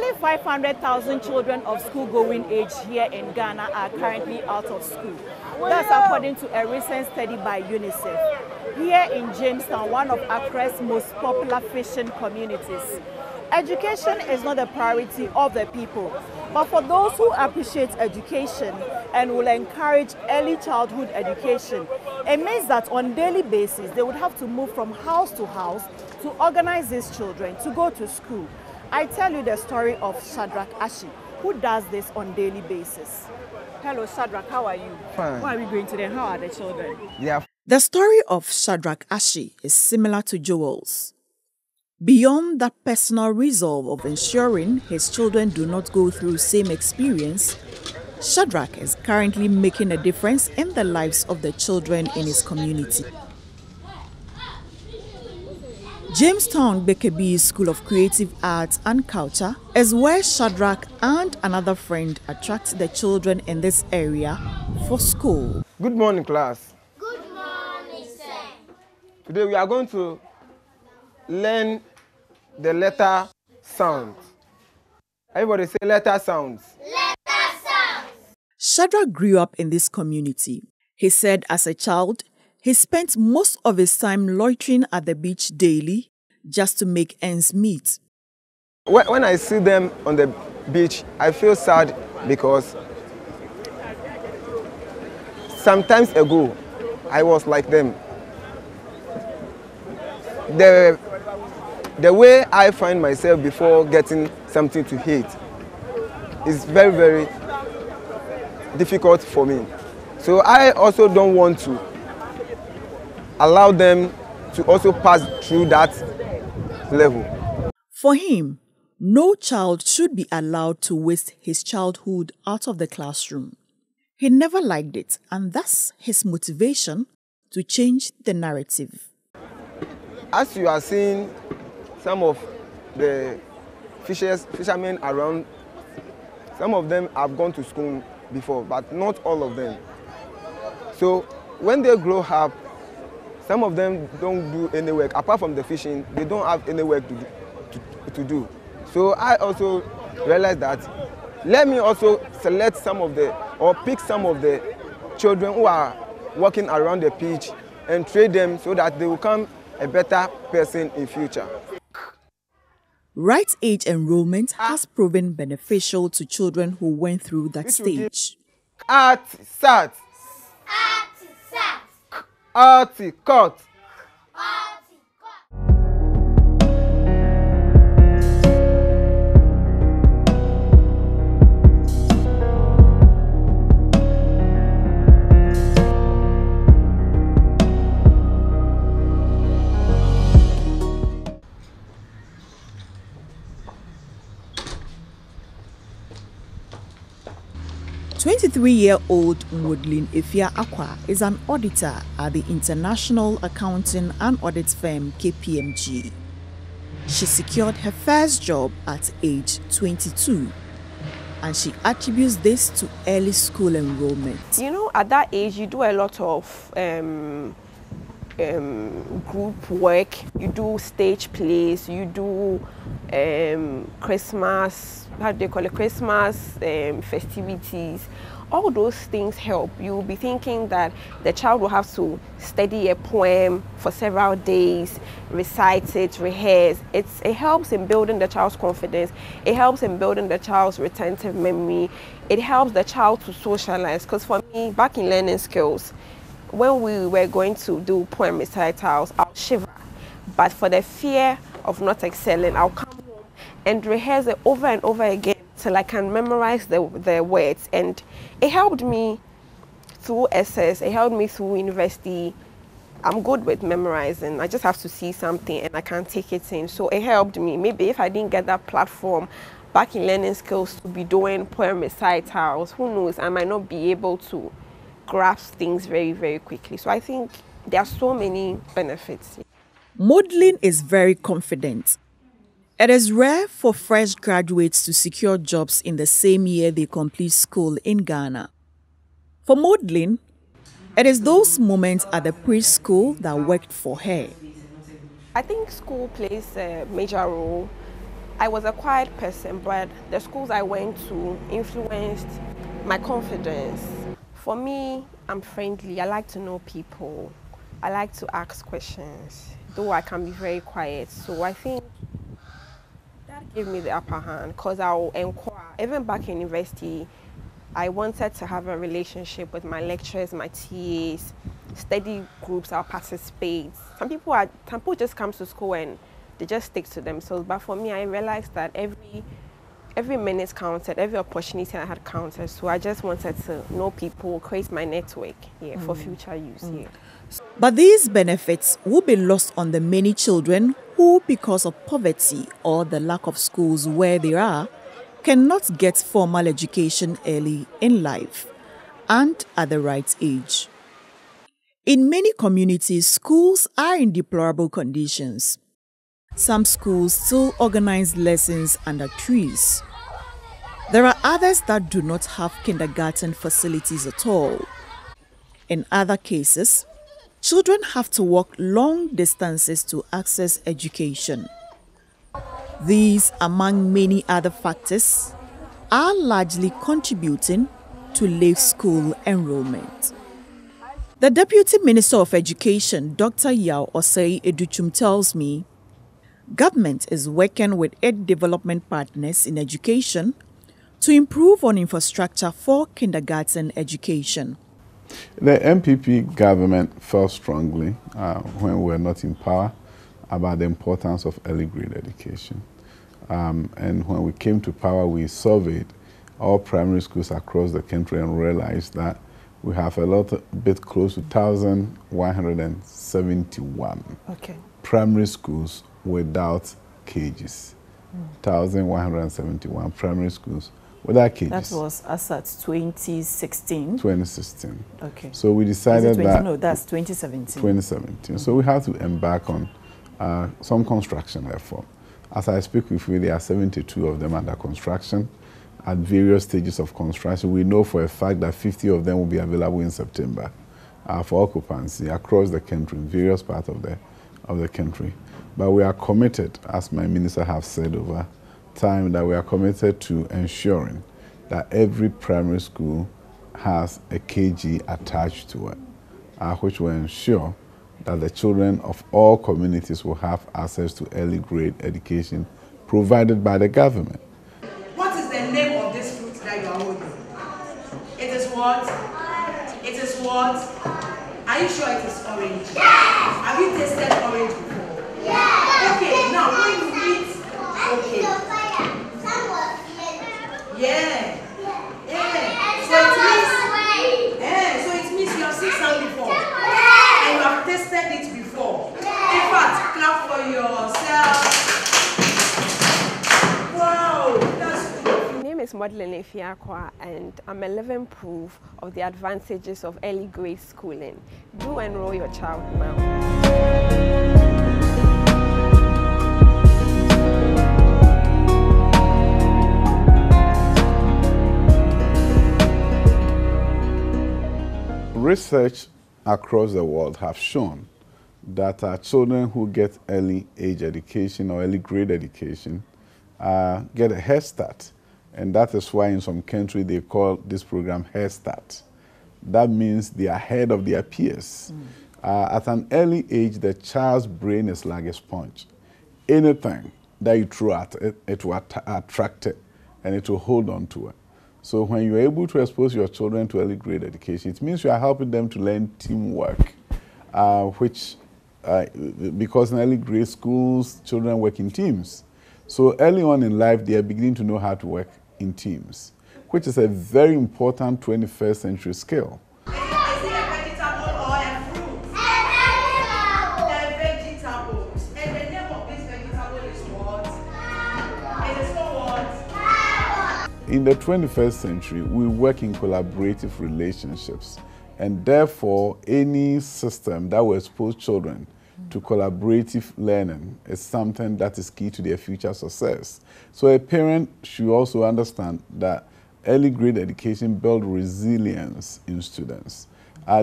Nearly 500,000 children of school-going age here in Ghana are currently out of school. That's according to a recent study by UNICEF. Here in Jamestown, one of Accra's most popular fishing communities, education is not a priority of the people. But for those who appreciate education and will encourage early childhood education, it means that on a daily basis, they would have to move from house to house to organize these children to go to school. I tell you the story of Shadrach Ashi, who does this on a daily basis. Hello, Shadrach, how are you? Fine. Where are we going today? How are the children? Yeah. The story of Shadrach Ashi is similar to Joel's. Beyond that personal resolve of ensuring his children do not go through same experience, Shadrach is currently making a difference in the lives of the children in his community. Jamestown Bekebi School of Creative Arts and Culture is where Shadrach and another friend attract the children in this area for school. Good morning, class. Good morning, sir. Today we are going to learn the letter sounds. Everybody say letter sounds. Letter sounds. Shadrach grew up in this community. He said as a child, he spent most of his time loitering at the beach daily just to make ends meet. When I see them on the beach, I feel sad because sometimes ago, I was like them. The way I find myself before getting something to eat is very, very difficult for me. So I also don't want to allow them to also pass through that level. For him, no child should be allowed to waste his childhood out of the classroom. He never liked it, and that's his motivation to change the narrative. As you are seeing some of the fishermen around, some of them have gone to school before, but not all of them. So when they grow up, some of them don't do any work. Apart from the fishing, they don't have any work to do. So I also realized that let me also select some of the, or pick some of the children who are walking around the beach and train them so that they will become a better person in future. Right age enrollment has proven beneficial to children who went through that stage. Art, sat. Artifact. Articot. Artifact. 23-year-old Maudlin Efia Akwa is an auditor at the International Accounting and Audit firm KPMG. She secured her first job at age 22, and she attributes this to early school enrollment. You know, at that age, you do a lot of group work, you do stage plays, you do Christmas, how do they call it, Christmas festivities. All those things help. You'll be thinking that the child will have to study a poem for several days, recite it, rehearse. It helps in building the child's confidence. It helps in building the child's retentive memory. It helps the child to socialize. Because for me, back in learning skills, when we were going to do poem recitals, I'll shiver. But for the fear of not excelling, I'll come home and rehearse it over and over again till I can memorize the words. And it helped me through SS, it helped me through university. I'm good with memorizing. I just have to see something and I can take it in. So it helped me. Maybe if I didn't get that platform back in learning skills to be doing poem recitals, who knows, I might not be able to grasp things very, very quickly. So I think there are so many benefits. Maudlin is very confident. It is rare for fresh graduates to secure jobs in the same year they complete school in Ghana. For Maudlin, it is those moments at the preschool that worked for her. I think school plays a major role I was a quiet person, but the schools I went to influenced my confidence. For me, I'm friendly. I like to know people. I like to ask questions, though I can be very quiet. So I think that gave me the upper hand because I'll inquire. Even back in university, I wanted to have a relationship with my lecturers, my TAs, study groups, I'll participate. Some people just come to school and they just stick to themselves. But for me, I realized that every minute counted, every opportunity I had counted. So I just wanted to know people, create my network for future use. But these benefits will be lost on the many children who, because of poverty or the lack of schools where they are, cannot get formal education early in life and at the right age. In many communities, schools are in deplorable conditions. Some schools still organize lessons under trees. There are others that do not have kindergarten facilities at all. In other cases, children have to walk long distances to access education. These, among many other factors, are largely contributing to late school enrollment. The Deputy Minister of Education, Dr. Yao Osei Educhum, tells me government is working with its development partners in education to improve on infrastructure for kindergarten education. The MPP government felt strongly when we were not in power about the importance of early grade education. And when we came to power, we surveyed all primary schools across the country and realized that we have a bit close to 1,171 primary schools without cages. 1,171 primary schools without cages. That was as at 2016? 2016. Okay. So we decided that... No, that's 2017. 2017. So we had to embark on some construction effort. As I speak with you, there are 72 of them under construction at various stages of construction. We know for a fact that 50 of them will be available in September for occupancy across the country, in various parts of the country. But we are committed, as my minister has said over time, that we are committed to ensuring that every primary school has a KG attached to it, which will ensure that the children of all communities will have access to early grade education provided by the government. What is the name of this fruit that you are holding? It is what? It is what? Are you sure it is orange? Yes! Have you tasted orange before? Yes! Okay, now when you eat, okay. Yeah. So it means you have seen some before. And you have tasted it before. In fact, clap for yourself. Wow, that's good. My name is Madeline Efiakwa, and I'm a living proof of the advantages of early grade schooling. Do enroll your child now. Research across the world have shown that children who get early age education or early grade education get a head start. And that is why in some countries they call this program Head Start. That means they are ahead of their peers. At an early age, the child's brain is like a sponge. Anything that you throw at it, it will attract it and it will hold on to it. So when you're able to expose your children to early grade education, it means you are helping them to learn teamwork, because in early grade schools, children work in teams. So early on in life, they are beginning to know how to work in teams, which is a very important 21st century skill. Is it a vegetable or a fruit? A vegetable. And the name of this vegetable is what? It is for what? In the 21st century, we work in collaborative relationships, and therefore any system that will expose children to collaborative learning is something that is key to their future success. So a parent should also understand that early grade education builds resilience in students.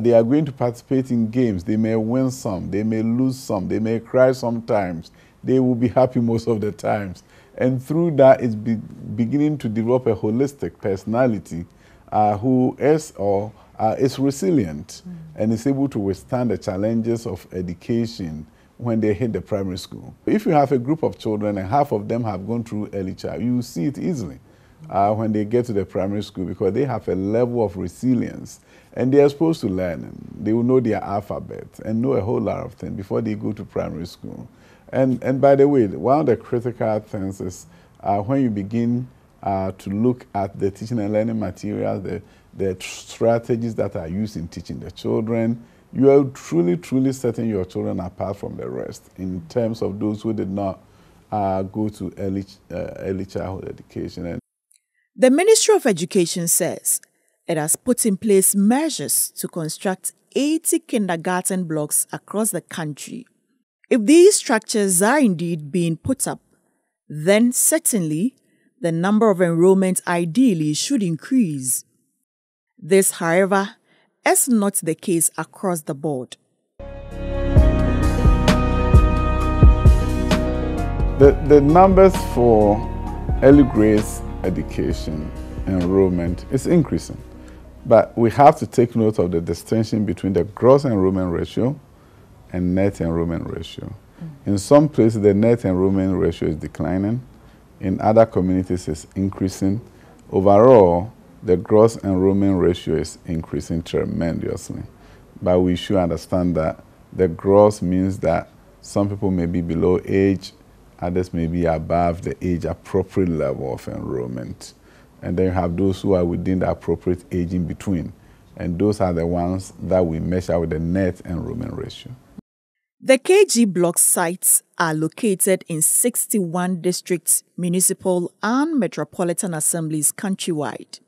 They are going to participate in games. They may win some, they may lose some, they may cry sometimes. They will be happy most of the times. And through that, it's beginning to develop a holistic personality who is or is resilient and is able to withstand the challenges of education when they hit the primary school. If you have a group of children and half of them have gone through early child, you see it easily when they get to the primary school, because they have a level of resilience and they are supposed to learn. They will know their alphabet and know a whole lot of things before they go to primary school. And by the way, one of the critical things is when you begin to look at the teaching and learning materials, the strategies that are used in teaching the children, you are truly setting your children apart from the rest in terms of those who did not go to early childhood education. The Ministry of Education says it has put in place measures to construct 80 kindergarten blocks across the country. If these structures are indeed being put up, then certainly the number of enrollment ideally should increase. This, however, is not the case across the board. The numbers for early grades education enrollment is increasing, but we have to take note of the distinction between the gross enrollment ratio and net enrollment ratio. In some places, the net enrollment ratio is declining. In other communities, it's increasing. Overall, the gross enrollment ratio is increasing tremendously. But we should understand that the gross means that some people may be below age, others may be above the age appropriate level of enrollment. And then you have those who are within the appropriate age in between. And those are the ones that we measure with the net enrollment ratio. The KG block sites are located in 61 districts, municipal and metropolitan assemblies countrywide.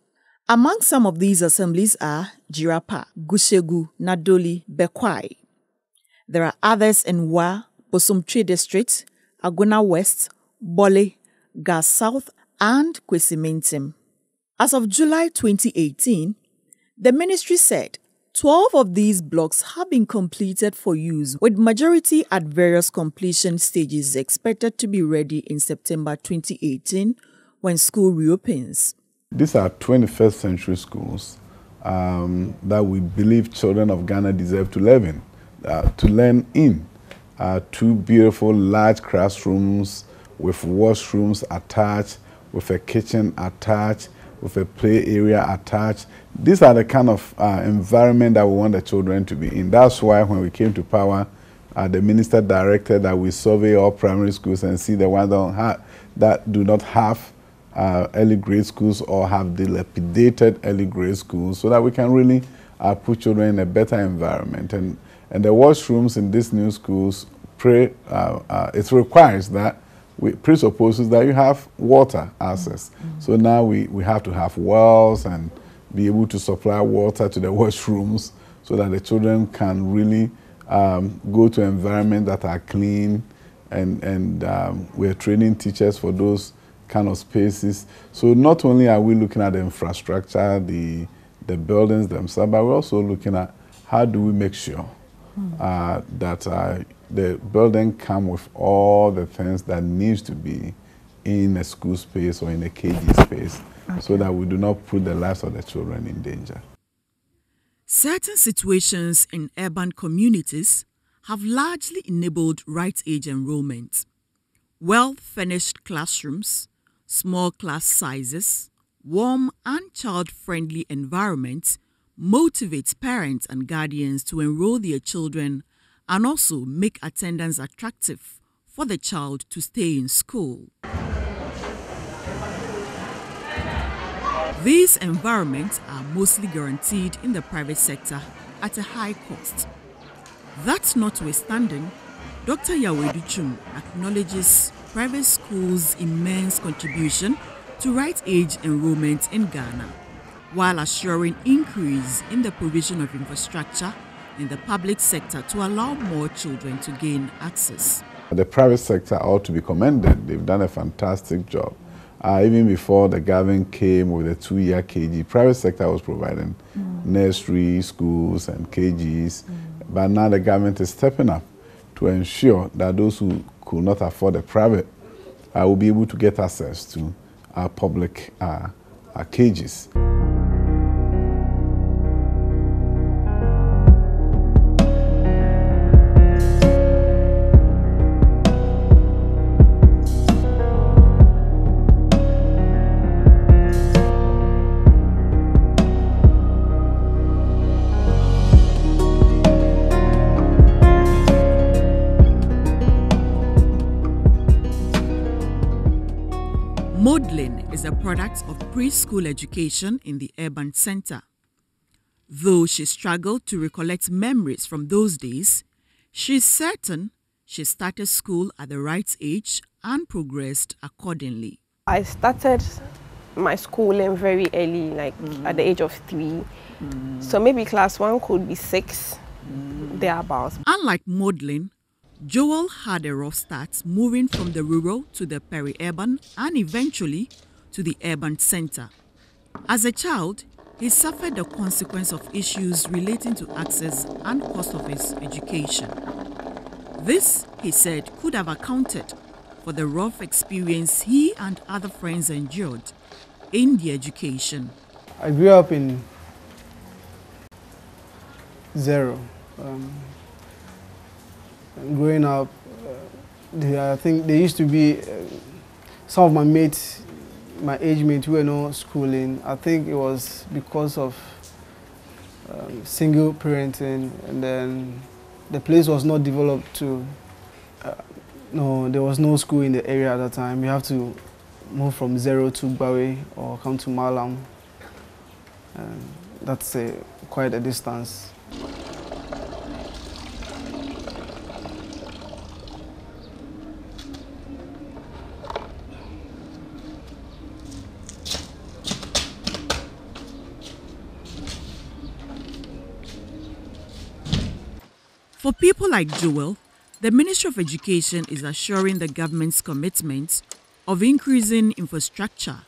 Among some of these assemblies are Jirapa, Gusegu, Nadoli, Bekwai. There are others in Wa, Bosumtwe District, Aguna West, Bole, Gas South, and Kwesimentim. As of July 2018, the ministry said 12 of these blocks have been completed for use, with majority at various completion stages expected to be ready in September 2018 when school reopens. These are 21st century schools that we believe children of Ghana deserve to learn in. Two beautiful large classrooms with washrooms attached, with a kitchen attached, with a play area attached. These are the kind of environment that we want the children to be in. That's why when we came to power, the minister directed that we survey all primary schools and see the ones that do not have early grade schools or have dilapidated early grade schools, so that we can really put children in a better environment. And the washrooms in these new schools, it requires that, presupposes that you have water access. So now we have to have wells and be able to supply water to the washrooms so that the children can really go to environments that are clean, and we're training teachers for those kind of spaces. So not only are we looking at the infrastructure, the buildings themselves, but we're also looking at how do we make sure that the building come with all the things that needs to be in a school space or in a KG space, so that we do not put the lives of the children in danger. Certain situations in urban communities have largely enabled right-age enrollment. Well-furnished classrooms, small class sizes, warm and child-friendly environments motivate parents and guardians to enroll their children and also make attendance attractive for the child to stay in school. These environments are mostly guaranteed in the private sector at a high cost. That notwithstanding, Dr. Yawedu acknowledges private schools' immense contribution to right-age enrollment in Ghana, while assuring increase in the provision of infrastructure in the public sector to allow more children to gain access. The private sector ought to be commended. They've done a fantastic job. Even before the government came with a 2-year KG, private sector was providing nursery schools and KGs, but now the government is stepping up to ensure that those who could not afford a private will be able to get access to public cages. Modeling is a product of preschool education in the urban center. Though she struggled to recollect memories from those days, she's certain she started school at the right age and progressed accordingly. I started my schooling very early, like at the age of 3. So maybe class 1 could be 6, thereabouts. Unlike modeling, Joel had a rough start moving from the rural to the peri-urban and eventually to the urban center. As a child, he suffered the consequence of issues relating to access and cost of his education. This, he said, could have accounted for the rough experience he and other friends endured in the education. I grew up in Zero. Growing up, I think there used to be some of my mates, my age mates, who were not schooling. I think it was because of single parenting, and then the place was not developed to. No, there was no school in the area at that time. You have to move from Zero to Gbawe or come to Malam. That's quite a distance. For people like Joel, the Ministry of Education is assuring the government's commitment of increasing infrastructure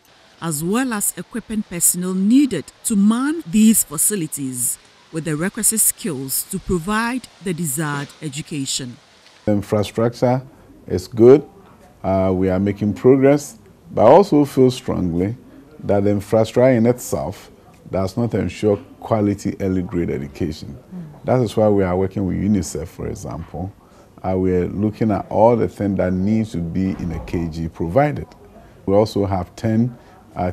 as well as equipping personnel needed to man these facilities with the requisite skills to provide the desired education. The infrastructure is good. We are making progress, but I also feel strongly that the infrastructure in itself does not ensure quality early grade education. That is why we are working with UNICEF, for example. We are looking at all the things that need to be in a KG provided. We also have 10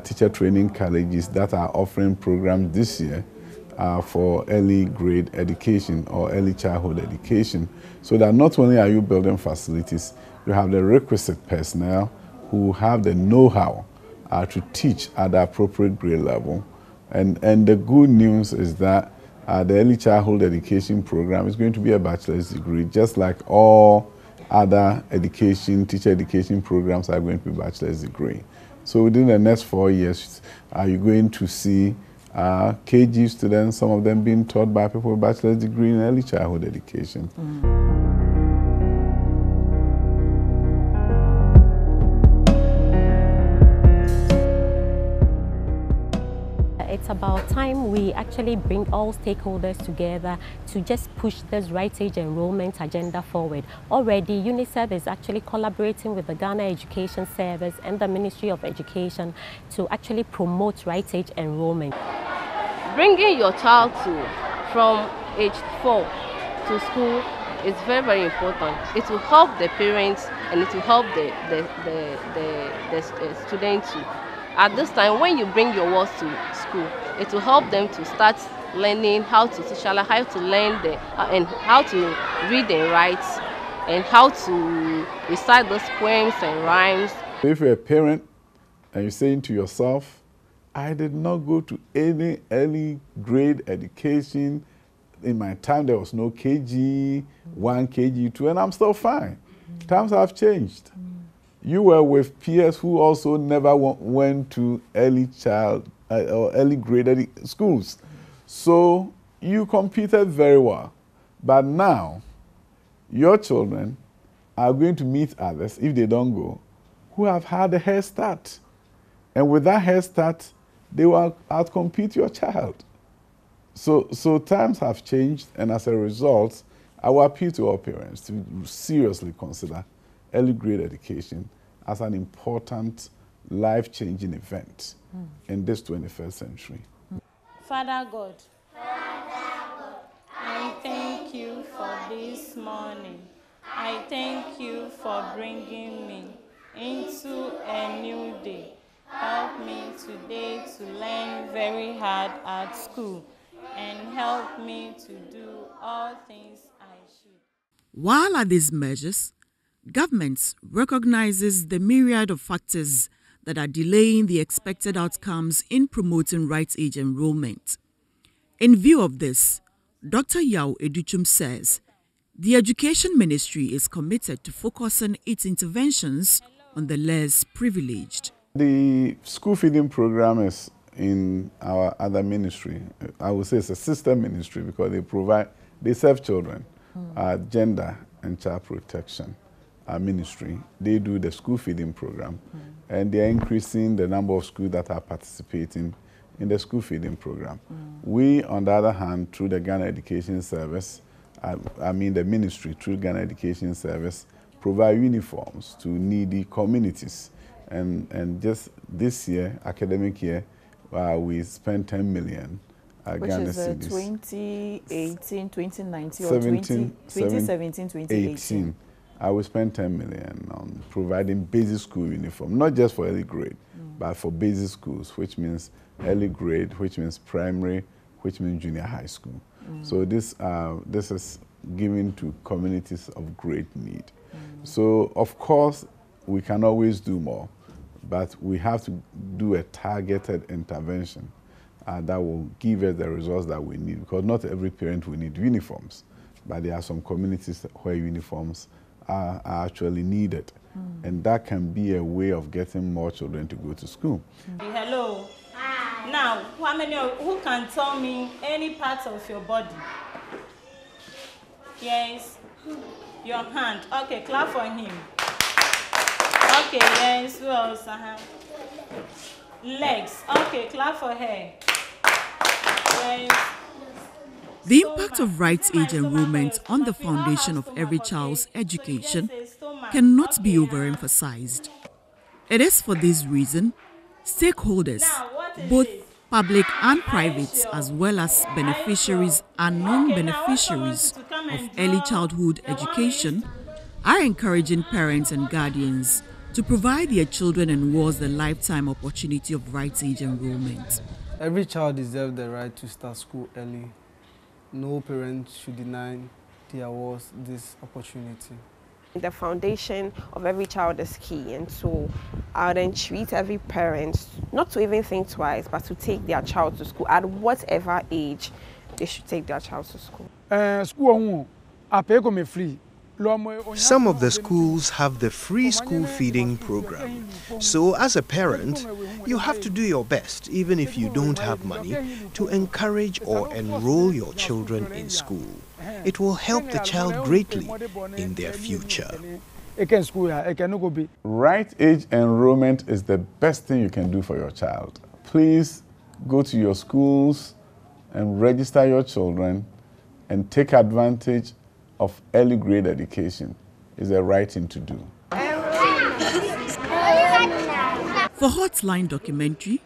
teacher training colleges that are offering programs this year for early grade education or early childhood education, so that not only are you building facilities, you have the requisite personnel who have the know-how to teach at the appropriate grade level. And the good news is that the early childhood education program is going to be a bachelor's degree, just like all other education, teacher education programs are going to be bachelor's degree. So within the next 4 years, you're going to see KG students, some of them being taught by people with bachelor's degree in early childhood education. It's about time we actually bring all stakeholders together to just push this right age enrollment agenda forward. Already, UNICEF is actually collaborating with the Ghana Education Service and the Ministry of Education to actually promote right age enrollment. Bringing your child from age 4 to school is very, very important. It will help the parents and it will help the students too. At this time, when you bring your words to school, it will help them to start learning how to socialize, how to learn and how to read and write, and how to recite those poems and rhymes. If you're a parent and you're saying to yourself, I did not go to any early grade education. In my time, there was no KG 1, KG 2, and I'm still fine. Times have changed. You were with peers who also never went to early or early grade schools. So you competed very well. But now, your children are going to meet others, if they don't go, who have had a head start. And with that head start, they will outcompete your child. So times have changed, and as a result, I will appeal to all parents to seriously consider early grade education as an important life-changing event in this 21st century. Father God, I thank you for this morning. I thank you for bringing me into a new day. Help me today to learn very hard at school and help me to do all things I should. While at these measures, government recognizes the myriad of factors that are delaying the expected outcomes in promoting right-age enrollment. In view of this, Dr. Yao Educhum says the Education Ministry is committed to focusing its interventions on the less privileged. The school feeding program is in our other ministry. I would say it's a sister ministry because they serve children, gender and child protection ministry. They do the school feeding program, and they are increasing the number of schools that are participating in the school feeding program. We, on the other hand, through the Ghana Education Service, the ministry through Ghana Education Service, provide uniforms to needy communities. And just this year, academic year, we spent 10 million which Ghana is cedis. 2018, 2019, or 2017, 2018. We spent 10 million on providing basic school uniform, not just for early grade, but for basic schools, which means early grade, which means primary, which means junior high school. So this is given to communities of great need. So of course, we can always do more, but we have to do a targeted intervention that will give us the results that we need, because not every parent will need uniforms, but there are some communities where uniforms are actually needed. And that can be a way of getting more children to go to school. Hello. Hi. Now, who can tell me any part of your body? Yes. Your hand. Okay, clap for him. Okay, yes. Who else? Legs. Okay, clap for her. Yes. The impact of right-age enrollment on the foundation of every child's education cannot be overemphasized. It is for this reason, stakeholders, both public and private, as well as beneficiaries and non-beneficiaries of early childhood education, are encouraging parents and guardians to provide their children and wards the lifetime opportunity of right-age enrollment. Every child deserves the right to start school early. No parent should deny their wards this opportunity. The foundation of every child is key, and so I would entreat every parent not to even think twice, but to take their child to school at whatever age they should take their child to school. Some of the schools have the free school feeding program. So as a parent, you have to do your best, even if you don't have money, to encourage or enroll your children in school. It will help the child greatly in their future. Right-age enrollment is the best thing you can do for your child. Please go to your schools and register your children and take advantage of early grade education. Is the right thing to do. For Hotline documentary,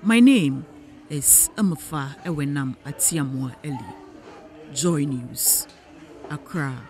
my name is Amafa Ewenam Atiamwa Eli. JoyNews, Accra.